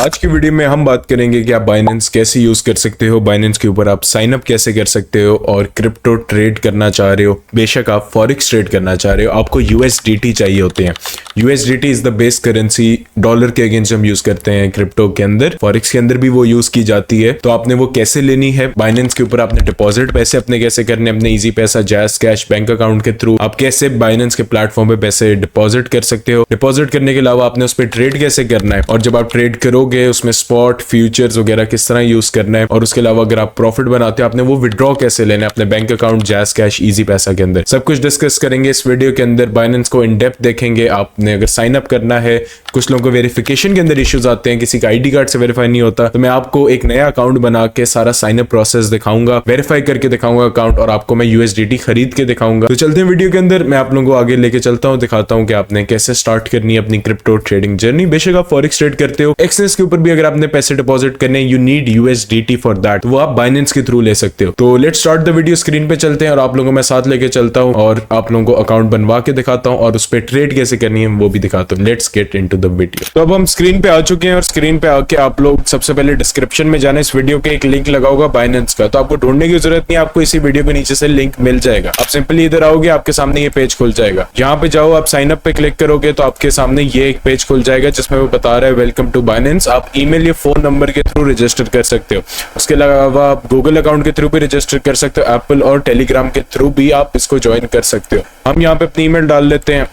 आज की वीडियो में हम बात करेंगे कि आप बाइनेंस कैसे यूज कर सकते हो, बाइनेंस के ऊपर आप साइन अप कैसे कर सकते हो और क्रिप्टो ट्रेड करना चाह रहे हो। बेशक आप फॉरेक्स ट्रेड करना चाह रहे हो, आपको यूएसडीटी चाहिए होते हैं। USDT is the base currency, dollar के अगेंस्ट हम यूज करते हैं क्रिप्टो के अंदर, फॉरेक्स के अंदर भी वो यूज की जाती है। तो आपने वो कैसे लेनी है, बाइनेंस के ऊपर आपने डिपॉजिट पैसे अपने कैसे करने, अपने इजी पैसा, जैस कैश बैंक अकाउंट के थ्रू आप कैसे बाइनेंस के प्लेटफॉर्म पे पैसे डिपॉजिट कर सकते हो। डिपॉजिट करने के अलावा आपने उस पर ट्रेड कैसे करना है, और जब आप ट्रेड करोगे उसमें स्पॉट फ्यूचर्स वगैरह किस तरह यूज करना है, और उसके अलावा अगर आप प्रॉफिट बनाते हो आपने वो विड्रॉ कैसे लेना है अपने बैंक अकाउंट, जैस कैश, इजी पैसा के अंदर। सब कुछ डिस्कस करेंगे इस वीडियो के अंदर। बाइनेंस को इन डेप्थ देखेंगे। आपने अगर साइन अप करना है, कुछ लोगों को वेरिफिकेशन के अंदर इश्यूज आते हैं, किसी का आईडी कार्ड से वेरीफाई नहीं होता, तो मैं आपको एक नया अकाउंट बना के सारा साइन अप प्रोसेस दिखाऊंगा, वेरीफाई करके दिखाऊंगा अकाउंट, और आपको मैं यूएसडीटी खरीद के दिखाऊंगा। तो चलते हैं वीडियो के अंदर, मैं आप लोगों को आगे लेके चलता हूं, दिखाता हूं कि आपने कैसे स्टार्ट करनी है अपनी क्रिप्टो ट्रेडिंग जर्नी। बेशक आप फॉरेक्स ट्रेड करते हो, एक्सचेंज के ऊपर भी अगर आपने पैसे डिपॉजिट करने, you need USDT for that, वो आप बाइनेंस के थ्रू ले सकते हो। तो let's start the video. Screen पे चलते हैं और आप लोगों को मैं साथ लेके चलता हूं और आप लोगों को अकाउंट बनवा के दिखाता हूं और उस पर ट्रेड कैसे करनी है वो भी दिखाता हूं। Let's get into the video. तो अब हम स्क्रीन पे आ चुके हैं और स्क्रीन पे आके आप लोग सबसे पहले डिस्क्रिप्शन में जाना, इस वीडियो के एक लिंक लगा होगा बाइनेंस का, तो आपको ढूंढने की जरूरत नहीं, आपको इसी वीडियो के नीचे से लिंक मिल जाएगा। आप सिंपली इधर आओगे, आपके सामने ये पेज खुल जाएगा। यहाँ पे जाओ, आप साइन अप पे क्लिक करोगे तो आपके सामने ये एक पेज खुल जाएगा जिसमें वो बता रहा है वेलकम टू बाइनेंस। आप ईमेल या फोन नंबर के थ्रू रजिस्टर कर सकते हो। उसके अलावा आप गूगल अकाउंट के थ्रू भी रजिस्टर कर सकते हो, एप्पल और टेलीग्राम के थ्रू भी आप इसको ज्वाइन कर सकते हो। हम यहाँ पे अपनी ईमेल डाल लेते हैं।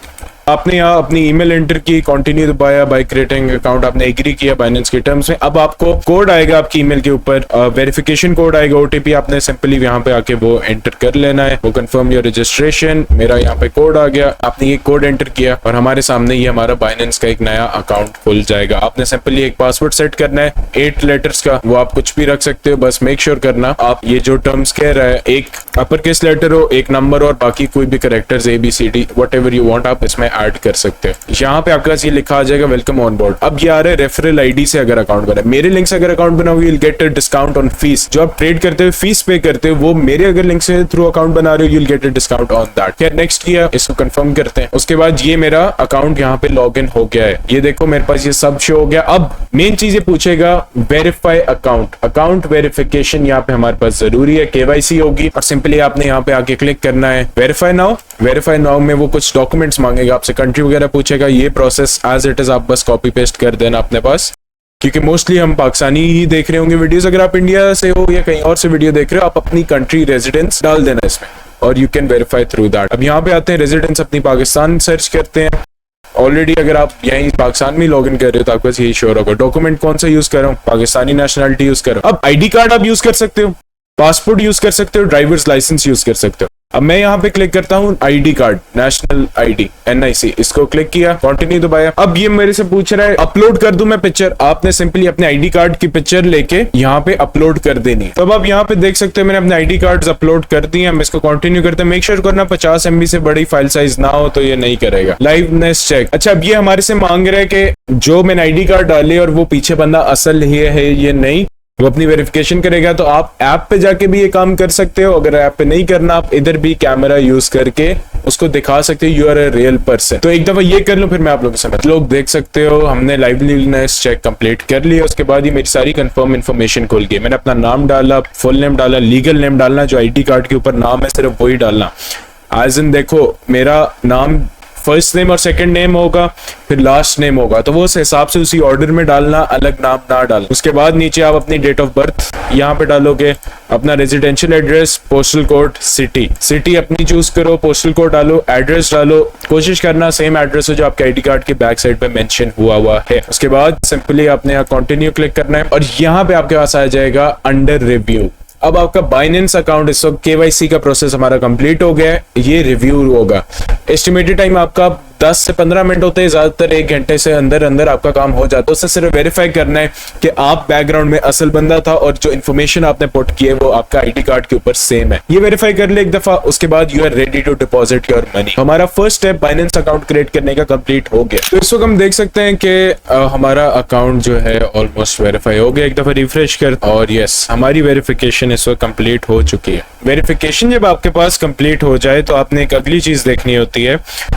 आपने यहाँ अपनी ईमेल एंटर की, कंटिन्यू दबाया, बाय क्रिएटिंग अकाउंट आपने एग्री किया बाइनेंस के टर्म्स में। अब आपको कोड आएगा आपकी ईमेल के ऊपर, वेरिफिकेशन कोड आएगा, ओटीपी आपने सिंपली यहाँ पे आके वो एंटर कर लेना है। वो कंफर्म योर रजिस्ट्रेशन, मेरा यहाँ पे कोड आ गया, आपने ये कोड एंटर किया और हमारे सामने ये हमारा बाइनेंस का एक नया अकाउंट खुल जाएगा। आपने सिंपली एक पासवर्ड सेट करना है 8 लेटर्स का, वो आप कुछ भी रख सकते हो, बस मेक श्योर करना आप ये जो टर्म्स कह रहा है एक अपर केस लेटर हो, एक नंबर और बाकी कोई भी characters ABCD whatever you want आप इसमें ऐड कर सकते हो। यहाँ पे आपके पास ये लिखा आ जाएगा वेलकम ऑन बोर्ड। अब ये आ रहा है रेफरल आईडी से अगर अकाउंट बना, मेरे लिंक से अगर अकाउंट बनाओगे you'll get a discount on fees। जो आप ट्रेड करते हो फीस पे करते हो, वो मेरे अगर लिंक से थ्रू अकाउंट बना रहे हो you'll get a discount on that। क्या नेक्स्ट किया, इसको कंफर्म करते हैं। उसके बाद ये मेरा अकाउंट यहाँ पे लॉग इन हो गया है, ये देखो मेरे पास ये सब शो हो गया। अब मेन चीज ये पूछेगा वेरीफाई अकाउंट, अकाउंट वेरिफिकेशन यहाँ पे हमारे पास जरूरी है, KYC होगी और सिंपली आपने यहाँ पे आके क्लिक करना है वेरीफाई नाउ। वेरीफाई नाउ में वो कुछ डॉक्यूमेंट्स मांगेगा आपसे, कंट्री वगैरह पूछेगा, ये प्रोसेस एज इट इज आप बस कॉपी पेस्ट कर देना अपने पास, क्योंकि मोस्टली हम पाकिस्तानी ही देख रहे होंगे वीडियोस। अगर आप इंडिया से हो या कहीं और से वीडियो देख रहे हो, आप अपनी कंट्री रेजिडेंस डाल देना इसमें और you can verify through that. अब यहाँ पे आते हैं रेजिडेंस, अपनी पाकिस्तान सर्च करते हैं। ऑलरेडी अगर आप यहीं पाकिस्तान में लॉग इन कर रहे हो तो आपको यही श्योर होगा। डॉक्यूमेंट कौन सा यूज कर रहा हूँ, पाकिस्तानी नेशनलिटी यूज कर रहा हूँ। अब आईडी कार्ड आप यूज कर सकते हो, पासपोर्ट यूज कर सकते हो, ड्राइवर्स लाइसेंस यूज कर सकते हो। अब मैं यहाँ पे क्लिक करता हूँ ID card, national ID NIC, इसको क्लिक किया, कंटिन्यू दबाया। अब ये मेरे से पूछ रहा है अपलोड कर दूं मैं पिक्चर। आपने सिंपली अपने आईडी कार्ड की पिक्चर लेके यहाँ पे अपलोड कर देनी। तो अब आप यहाँ पे देख सकते हो मैंने अपने आईडी कार्ड अपलोड कर दिए। हम इसको कंटिन्यू करते हैं। मेक श्योर करना 50 MB से बड़ी फाइल साइज ना हो तो ये नहीं करेगा। लाइवनेस चेक, अच्छा अब ये हमारे से मांग रहा है कि जो मैंने आईडी कार्ड डाले और वो पीछे बंदा असल ही है ये नहीं, वो अपनी वेरिफिकेशन करेगा। तो आप ऐप पे जाके भी ये काम कर सकते हो। अगर ऐप पे नहीं करना, आप इधर भी कैमरा यूज करके उसको दिखा सकते हो you are a real person. तो एक दफा ये कर लो, फिर मैं आप लोगों से समझ लोग देख सकते हो हमने लाइवलीनेस चेक कंप्लीट कर लिया। उसके बाद ही मेरी सारी कंफर्म इन्फॉर्मेशन खुल गई। मैंने अपना नाम डाला, फुल नेम डाला, लीगल नेम डालना, जो आईडी कार्ड के ऊपर नाम है सिर्फ वही डालना। आज इन देखो मेरा नाम फर्स्ट नेम और सेकंड नेम होगा, फिर लास्ट नेम होगा, तो वो उस हिसाब से उसी ऑर्डर में डालना, अलग नाम ना डालना। उसके बाद नीचे आप अपनी डेट ऑफ बर्थ यहाँ पे डालोगे, अपना residential address, postal code, city अपनी चूज करो, पोस्टल कोड डालो, एड्रेस डालो, कोशिश करना सेम एड्रेस हो जो आपके आईडी कार्ड के बैक साइड पे मेंशन हुआ है। उसके बाद सिंपली आपने यहाँ कंटिन्यू क्लिक करना है और यहाँ पे आपके पास आ जाएगा अंडर रिव्यू। अब आपका बाइनेंस अकाउंट, इस वक्त KYC का प्रोसेस हमारा कंप्लीट हो गया है, ये रिव्यू होगा। एस्टिमेटेड टाइम आपका 10 से 15 मिनट होते हैं, ज्यादातर 1 घंटे से अंदर अंदर आपका काम हो जाता है। उससे सिर्फ वेरीफाई करना है कि आप बैकग्राउंड में असल बंदा था और जो इन्फॉर्मेशन आपने पुट की है वो आपका आईडी कार्ड के ऊपर सेम है। ये वेरीफाई कर ले एक दफा, उसके बाद you are ready to deposit your money. हमारा first step Binance account create करने का कंप्लीट हो गया। तो इस वक्त हम देख सकते हैं कि हमारा अकाउंट जो है ऑलमोस्ट वेरीफाई हो गया। एक दफा रिफ्रेश कर और यस हमारी वेरिफिकेशन इस वक्त कंप्लीट हो चुकी है। वेरिफिकेशन जब आपके पास कंप्लीट हो जाए तो आपने एक अगली चीज देखनी होती है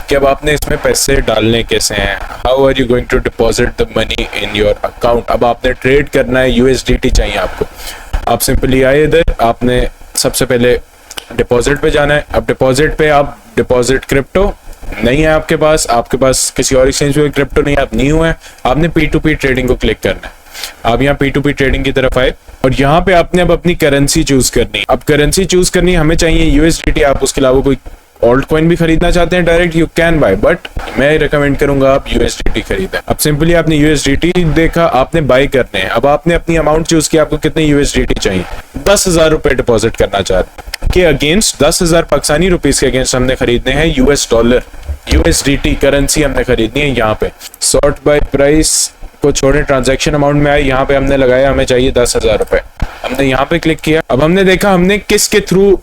कि अब आपने इसमें में पैसे डालने कैसे हैं, how are you going to deposit the money in your account. अब आपने ट्रेड करना है, USDT चाहिए आपको। आप सिंपली आए इधर, आपने सबसे पहले डिपॉजिट पे जाना है। अब डिपॉजिट पे आप डिपॉजिट क्रिप्टो नहीं है आपके पास किसी और एक्सचेंज पे क्रिप्टो नहीं है, आप न्यू है, आपने P2P ट्रेडिंग को क्लिक करना है। आप यहाँ P2P ट्रेडिंग की तरफ आए और यहाँ पे आपने अब अपनी करेंसी चूज करनी है। अब करेंसी चूज करनी है, हमें चाहिए USDT। आप उसके अलावा कोई ऑल्ट कॉइन भी खरीदना चाहते हैं direct, you can buy, but मैं रिकमेंड करूंगा आप USDT खरीदें। अब सिंपली आपने USDT देखा, आपने बाय करने हैं। अब आपने अपनी अमाउंट चूज किया, आपको कितने USDT चाहिए, 10,000 रुपए डिपॉजिट करना चाहते हैं के अगेंस्ट, 10,000 पाकिस्तानी रुपीस के अगेंस्ट हमने खरीदने हैं US डॉलर, USDT करेंसी हमने खरीदनी है। यहाँ पे सॉर्ट बाय प्राइस को छोड़े ट्रांजैक्शन अमाउंट में आए, यहाँ पे हमने लगाया हमें चाहिए 10,000 रुपए। हमने यहाँ पे क्लिक किया। अब हमने देखा हमने किसके थ्रू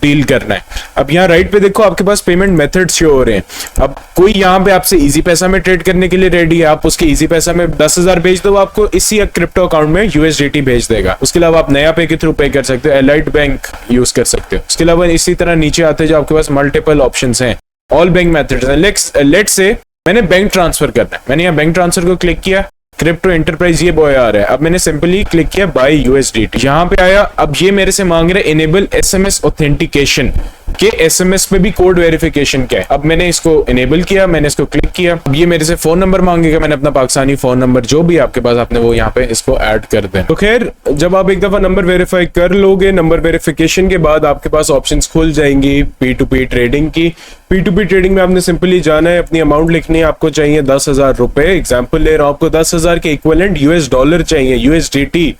डील करना है। अब यहाँ राइट पे देखो आपके पास पेमेंट मेथड शो हो रहे हैं। अब कोई यहाँ पे आपसे इजी पैसा में ट्रेड करने के लिए रेडी है, आप उसके इजी पैसा में 10,000 भेज दो, आपको इसी क्रिप्टो अकाउंट में USDT भेज देगा। उसके अलावा आप नया पे के थ्रू पे कर सकते हो, एलाइट बैंक यूज कर सकते हो। उसके अलावा इसी तरह नीचे आते जो आपके पास मल्टीपल ऑप्शंस हैं, ऑल बैंक मेथड्स हैं। लेट्स से मैंने बैंक ट्रांसफर करना है, मैंने यहाँ बैंक ट्रांसफर को क्लिक किया, क्रिप्टो एंटरप्राइज ये बॉय आ रहा है। अब मैंने सिंपली क्लिक किया बाय USDT, यहाँ पे आया। अब ये मेरे से मांग रहे इनेबल SMS ऑथेंटिकेशन के SMS में भी कोड वेरिफिकेशन क्या है। अब मैंने इसको इनेबल किया, मैंने इसको क्लिक किया। अब ये मेरे से फोन नंबर मांगेगा, मैंने अपना पाकिस्तानी फोन नंबर जो भी आपके पास आपने वो यहाँ पे इसको ऐड कर दें। तो खैर जब आप एक दफा नंबर वेरीफाई कर लोगे, नंबर वेरिफिकेशन के बाद आपके पास ऑप्शंस खुल जाएंगी P2P ट्रेडिंग की। P2P ट्रेडिंग में आपने सिंपली जाना है, अपनी अमाउंट लिखनी है, आपको चाहिए 10,000 रुपए। एग्जाम्पल ले रहा हूं, आपको 10,000 के इक्विवेलेंट US डॉलर चाहिए, USDT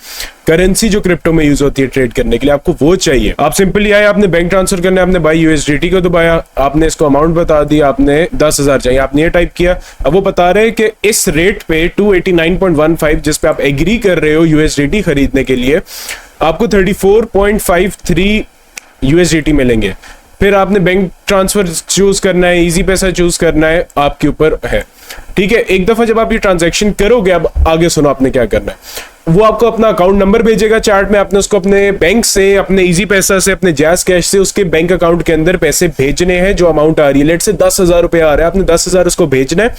करेंसी जो क्रिप्टो में यूज होती है ट्रेड करने के लिए, आपको वो चाहिए। आप सिंपली आए, आपने बैंक ट्रांसफर करना है, आपने बाय USDT को दबाया, आपने इसको अमाउंट बता दी, आपने 10,000 चाहिए, आपने ये टाइप किया। अब वो बता रहे हैं कि इस रेट पे 289.15 जिस पे आप एग्री कर रहे हो USDT खरीदने के लिए, आपको 34.53 USDT मिलेंगे। फिर आपने बैंक ट्रांसफर चूज करना है, इजी पैसा चूज करना है, आपके ऊपर है। ठीक है, एक दफा जब आप ये ट्रांजैक्शन करोगे, अब आगे सुनो आपने क्या करना है। वो आपको अपना अकाउंट नंबर भेजेगा चैट में, आपने उसको अपने बैंक से, अपने इजी पैसा से, अपने जैज कैश से उसके बैंक अकाउंट के अंदर पैसे भेजने हैं। जो अमाउंट आ रही है, लेट से 10,000 रुपए आ रहा है, आपने 10,000 उसको भेजना है।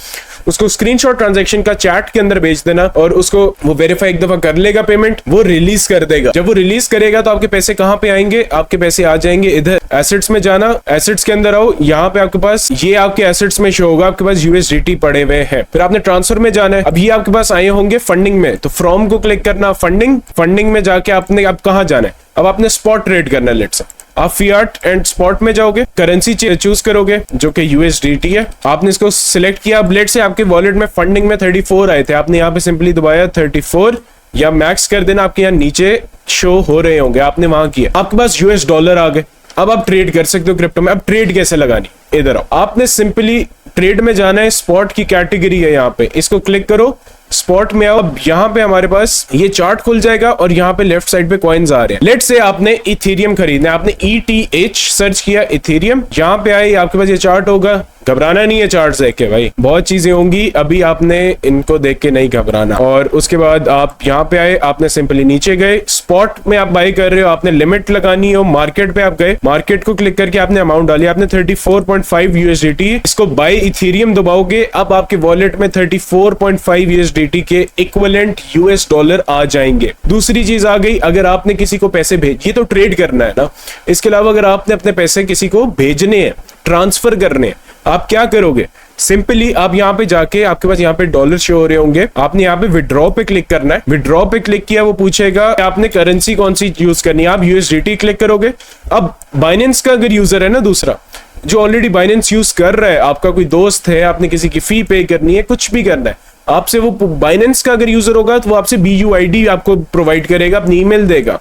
उसको स्क्रीनशॉट ट्रांजैक्शन का चैट के अंदर भेज देना और उसको वो वेरीफाई एक दफा कर लेगा पेमेंट, वो रिलीज कर देगा। जब वो रिलीज करेगा तो आपके पैसे कहाँ पे आएंगे, आपके पैसे आ जाएंगे इधर एसेट्स में जाना, एसेट्स के अंदर आओ, यहाँ पे आपके पास ये आपके एसेट्स में शो होगा, आपके पास USDT पड़े हुए हैं। फिर आपने ट्रांसफर में जाना है, अब ये आपके पास आए होंगे फंडिंग में, तो फ्रॉम को क्लिक करना, फंडिंग में जाके आपने अब कहाँ जाना है, अब आपने स्पॉट ट्रेड करना है। लेट्स आप फियाट एंड स्पॉट में जाओगे, करेंसी चूज करोगे जो कि USDT है, आपने इसको सिलेक्ट किया। अब लेट से आपके वॉलेट में फंडिंग में 34 आए थे, आपने यहाँ पे सिंपली दबाया 34 या मैक्स कर देना, आपके यहाँ नीचे शो हो रहे होंगे, आपने वहां किया, आपके पास US डॉलर आ गए। अब आप ट्रेड कर सकते हो क्रिप्टो में। अब ट्रेड कैसे लगानी, इधर आओ, आपने सिंपली ट्रेड में जाना है, स्पॉट की कैटेगरी है यहाँ पे, इसको क्लिक करो, स्पॉट में आओ। अब यहाँ पे हमारे पास ये चार्ट खुल जाएगा और यहाँ पे लेफ्ट साइड पे कॉइन्स आ रहे हैं। लेट्स से आपने इथेरियम खरीदना है, आपने ETH सर्च किया, इथेरियम, यहाँ पे आए, आपके पास ये चार्ट होगा। घबराना नहीं है चार्ट देख के भाई, बहुत चीजें होंगी, अभी आपने इनको देख के नहीं घबराना। और उसके बाद आप यहाँ पे आए, आपने सिंपली नीचे गए, स्पॉट में आप बाय कर रहे हो, आपने लिमिट लगानी हो, मार्केट पे आप गए, मार्केट को क्लिक करके आपने अमाउंट डाली, आपने 34.5 USDT, इसको बाय इथेरियम दबाओगे, अब आपके वॉलेट में 34.5 USDT के इक्विवेलेंट US डॉलर आ जाएंगे। दूसरी चीज आ गई, अगर आपने किसी को पैसे भेज, ये तो ट्रेड करना है ना, इसके अलावा अगर आपने अपने पैसे किसी को भेजने हैं, ट्रांसफर करने हैं, आप क्या करोगे, सिंपली आप यहाँ पे जाके, आपके पास यहाँ पे डॉलर शो हो रहे होंगे, आपने यहाँ पे विड्रॉ पे क्लिक करना है। विड्रॉ पे क्लिक किया, वो पूछेगा आपने करेंसी कौन सी यूज करनी है, आप USDT क्लिक करोगे। अब बाइनेंस का अगर यूजर है ना, दूसरा जो ऑलरेडी बाइनेंस यूज कर रहा है, आपका कोई दोस्त है, आपने किसी की फी पे करनी है, कुछ भी करना है, आपसे वो बाइनेंस का अगर यूजर होगा तो वो आपसे BUID आपको प्रोवाइड करेगा, अपनी ईमेल देगा।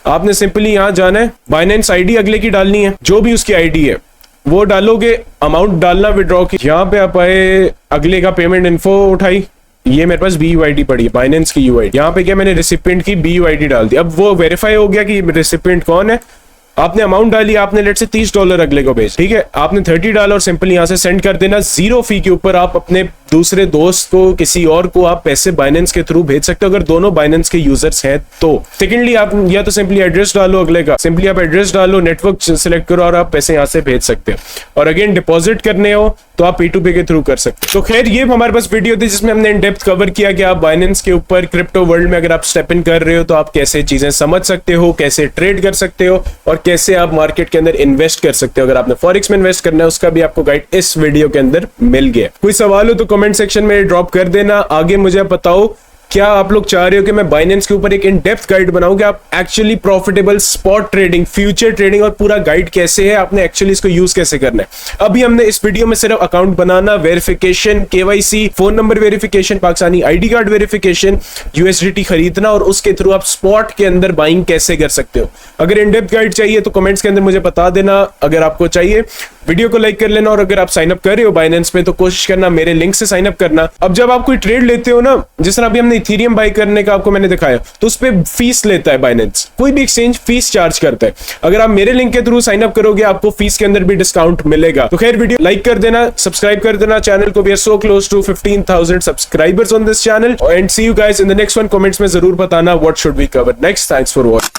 आपने सिंपली यहाँ जाना है, बाइनेंस ID अगले की डालनी है, जो भी उसकी ID है वो डालोगे, अमाउंट डालना विड्रॉ की। यहाँ पे आप आए, अगले का पेमेंट इन्फो उठाई, ये मेरे पास BUID पड़ी है, बाइनेंस की UID। यहाँ पे क्या मैंने रिसिपिएंट की BUID डाल दी। अब वो वेरीफाई हो गया कि रिसिपिएंट कौन है, आपने अमाउंट डाली, आपने लेट से $30 अगले को भेज, ठीक है, आपने 30 डाला और सिंपल यहाँ से सेंड कर देना। 0 फी के ऊपर आप अपने दूसरे दोस्त को, किसी और को आप पैसे बाइनेंस के थ्रू भेज सकते हो अगर दोनों बाइनेंस के यूजर्स हैं तो। सेकेंडली आप या तो सिंपली एड्रेस डालो अगले का, सिंपली आप एड्रेस डालो, नेटवर्क सिलेक्ट करो और आप पैसे यहां से भेज सकते हो। और अगेन डिपॉजिट करने हो तो आप P2P के थ्रू कर सकते हो। तो खैर ये हमारे पास वीडियो थी जिसमें हमने इन डेप्थ कवर किया कि आप बाइनेंस के ऊपर क्रिप्टो वर्ल्ड में अगर आप स्टेप इन कर रहे हो तो आप कैसे चीजें समझ सकते हो, कैसे ट्रेड कर सकते हो और कैसे आप मार्केट के अंदर इन्वेस्ट कर सकते हो। अगर आपने फॉरेक्स में इन्वेस्ट करना है उसका भी आपको गाइड इस वीडियो के अंदर मिल गया। कोई सवाल हो तो कमेंट सेक्शन में ड्रॉप कर देना। आगे मुझे आप बताओ क्या आप लोग चाह रहे हो कि मैं बाइनेंस के ऊपर एक इन डेप्थ गाइड बनाऊं कि आप actually profitable spot trading, future trading और पूरा गाइड कैसे है, आपने एक्चुअली इसको यूज कैसे करना है। अभी हमने इस वीडियो में सिर्फ अकाउंट बनाना, verification, KYC, phone number verification, पाकिस्तानी ID कार्ड वेरिफिकेशन, USDT खरीदना और उसके थ्रू आप स्पॉट के अंदर बाइंग कैसे कर सकते हो। अगर इन डेप्थ गाइड चाहिए तो कमेंट्स के अंदर मुझे बता देना। अगर आपको चाहिए वीडियो को लाइक कर लेना और अगर आप साइन अप कर रहे हो बाइनेंस पे तो कोशिश करना मेरे लिंक से साइन अप करना। अब जब आप कोई ट्रेड लेते हो ना, जिस तरह अभी हमने इथेरियम बाय करने का आपको मैंने दिखाया, तो उस पे फीस लेता है बाइनेंस, कोई भी एक्सचेंज फीस चार्ज करता है। अगर आप मेरे लिंक के थ्रू साइन अप करोगे आपको फीस के अंदर भी डिस्काउंट मिलेगा। तो खैर वीडियो लाइक कर देना, सब्सक्राइब कर देना चैनल को। We are so close to 15,000 subscribers on this channel and see you guys in the next one. Comments में जरूर बताना what should we cover next. Thanks for watching.